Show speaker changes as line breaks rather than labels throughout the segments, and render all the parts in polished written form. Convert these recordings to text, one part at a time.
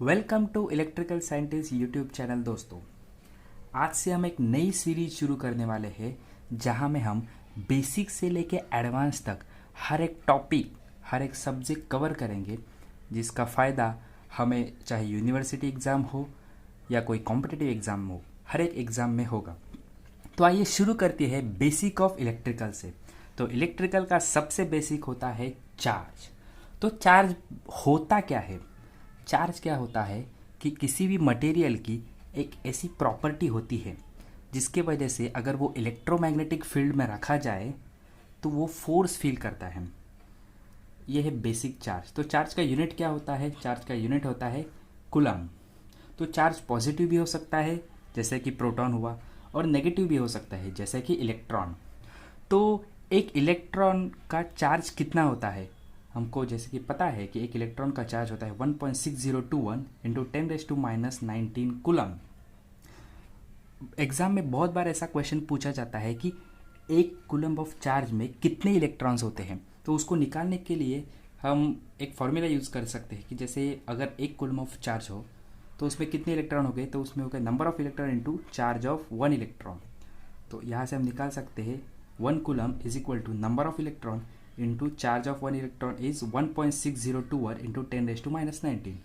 Welcome to electrical scientist YouTube channel. दोस्तों, आज से हम एक नई सीरीज शुरू करने वाले हैं जहां में हम बेसिक से लेके एडवांस तक हर एक टॉपिक, हर एक सब्जेक्ट कवर करेंगे, जिसका फ़ायदा हमें चाहे यूनिवर्सिटी एग्ज़ाम हो या कोई कॉम्पिटिटिव एग्ज़ाम हो, हर एक एग्ज़ाम में होगा। तो आइए शुरू करते हैं बेसिक ऑफ इलेक्ट्रिकल से। तो इलेक्ट्रिकल का सबसे बेसिक होता है चार्ज। तो चार्ज होता क्या है? चार्ज क्या होता है कि किसी भी मटेरियल की एक ऐसी प्रॉपर्टी होती है जिसके वजह से अगर वो इलेक्ट्रोमैग्नेटिक फील्ड में रखा जाए तो वो फोर्स फील करता है। ये है बेसिक चार्ज। तो चार्ज का यूनिट क्या होता है? चार्ज का यूनिट होता है कूलम। तो चार्ज पॉजिटिव भी हो सकता है जैसे कि प्रोटॉन हुआ, और नेगेटिव भी हो सकता है जैसे कि इलेक्ट्रॉन। तो एक इलेक्ट्रॉन का चार्ज कितना होता है? हमको जैसे कि पता है कि एक इलेक्ट्रॉन का चार्ज होता है 1.6021 इंटू 10⁻⁻19 कूलम। एग्जाम में बहुत बार ऐसा क्वेश्चन पूछा जाता है कि एक कूलम ऑफ चार्ज में कितने इलेक्ट्रॉन्स होते हैं। तो उसको निकालने के लिए हम एक फॉर्मूला यूज़ कर सकते हैं कि जैसे अगर एक कूलम ऑफ चार्ज हो तो उसमें कितने इलेक्ट्रॉन हो गए, तो उसमें हो गया number of electron into charge of one electron. तो यहाँ से हम निकाल सकते हैं 1 coulomb is equal to number of electron into charge of one electron is 1.6021 into 10⁻⁻19।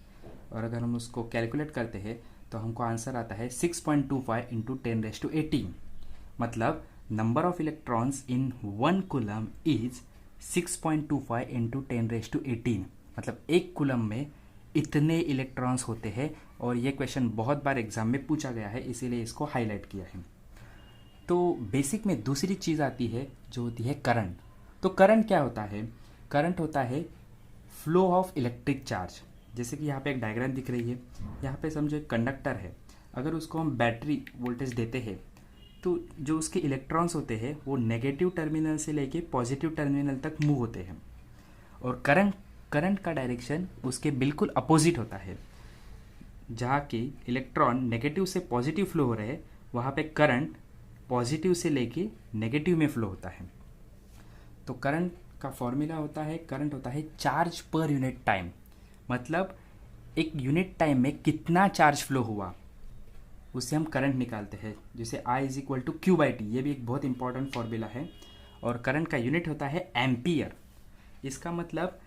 और अगर हम उसको कैलकुलेट करते हैं तो हमको आंसर आता है 6.25 इंटू 10⁻18। मतलब number of electrons in 1 coulomb is 6.25 into 10⁻18। मतलब एक कूलम में इतने इलेक्ट्रॉन्स होते हैं। और ये क्वेश्चन बहुत बार एग्जाम में पूछा गया है, इसीलिए इसको हाईलाइट किया है। तो बेसिक में दूसरी चीज़ आती है जो होती है करंट। तो करंट क्या होता है? करंट होता है फ्लो ऑफ इलेक्ट्रिक चार्ज। जैसे कि यहाँ पे एक डायग्राम दिख रही है, यहाँ पे समझो एक कंडक्टर है। अगर उसको हम बैटरी वोल्टेज देते हैं तो जो उसके इलेक्ट्रॉन्स होते हैं वो नेगेटिव टर्मिनल से लेके पॉजिटिव टर्मिनल तक मूव होते हैं। और करंट का डायरेक्शन उसके बिल्कुल अपोजिट होता है। जहाँ की इलेक्ट्रॉन नेगेटिव से पॉजिटिव फ्लो हो रहे हैं, वहाँ पे करंट पॉजिटिव से लेके नेगेटिव में फ्लो होता है। तो करंट का फॉर्मूला होता है, करंट होता है चार्ज पर यूनिट टाइम। मतलब एक यूनिट टाइम में कितना चार्ज फ्लो हुआ उससे हम करंट निकालते हैं, जैसे I is equal to Q/T। ये भी एक बहुत इंपॉर्टेंट फॉर्मूला है। और करंट का यूनिट होता है एम्पियर। इसका मतलब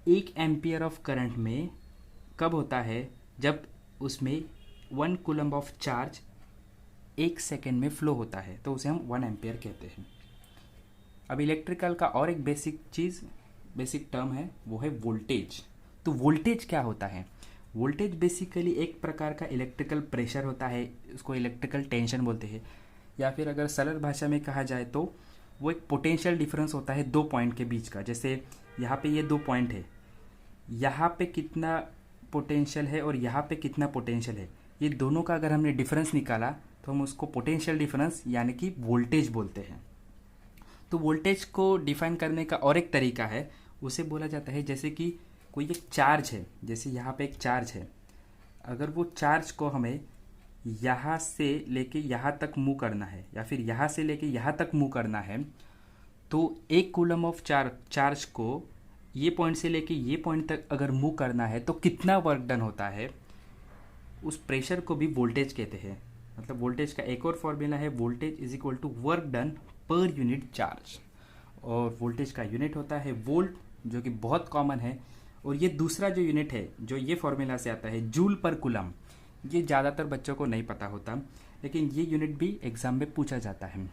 1 एम्पियर ऑफ करंट में कब होता है? जब उसमें 1 कूलम ऑफ चार्ज 1 सेकेंड में फ्लो होता है, तो उसे हम 1 एम्पियर कहते हैं। अब इलेक्ट्रिकल का और एक बेसिक टर्म है, वो है वोल्टेज। तो वोल्टेज क्या होता है? वोल्टेज बेसिकली एक प्रकार का इलेक्ट्रिकल प्रेशर होता है, उसको इलेक्ट्रिकल टेंशन बोलते हैं। या फिर अगर सरल भाषा में कहा जाए तो वो एक पोटेंशियल डिफरेंस होता है दो पॉइंट के बीच का। जैसे यहाँ पे ये 2 पॉइंट है, यहाँ पे कितना पोटेंशियल है और यहाँ पे कितना पोटेंशियल है, ये दोनों का अगर हमने डिफरेंस निकाला तो हम उसको पोटेंशियल डिफरेंस यानी कि वोल्टेज बोलते हैं। तो वोल्टेज को डिफाइन करने का और एक तरीका है, उसे बोला जाता है जैसे कि कोई एक चार्ज है, जैसे यहाँ पे एक चार्ज है। अगर वो चार्ज को हमें यहाँ से लेके यहाँ तक मूव करना है या फिर यहाँ से लेके यहाँ तक मूव करना है, तो 1 कूलम ऑफ चार्ज को ये पॉइंट से लेके ये पॉइंट तक अगर मूव करना है तो कितना वर्क डन होता है, उस प्रेशर को भी वोल्टेज कहते हैं। मतलब वोल्टेज का एक और फॉर्मूला है, voltage is equal to work done per unit charge. और वोल्टेज का यूनिट होता है वोल्ट, जो कि बहुत कॉमन है। और ये दूसरा जो यूनिट है जो ये फॉर्मूला से आता है, जूल पर कूलम। ये ज़्यादातर बच्चों को नहीं पता होता, लेकिन ये यूनिट भी एग्जाम में पूछा जाता है।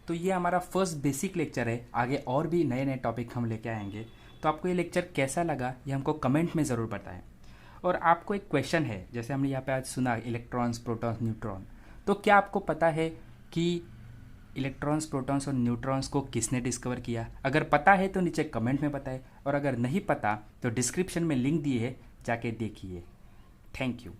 तो ये हमारा फर्स्ट बेसिक लेक्चर है। आगे और भी नए नए टॉपिक हम लेके आएंगे। तो आपको ये लेक्चर कैसा लगा ये हमको कमेंट में ज़रूर बताएं। और आपको एक क्वेश्चन है, जैसे हमने यहाँ पे आज सुना इलेक्ट्रॉन्स, प्रोटॉन्स, न्यूट्रॉन। तो क्या आपको पता है कि इलेक्ट्रॉन्स, प्रोटॉन्स और न्यूट्रॉन्स को किसने डिस्कवर किया? अगर पता है तो नीचे कमेंट में बताएं, और अगर नहीं पता तो डिस्क्रिप्शन में लिंक दिए है, जाके देखिए। Thank you.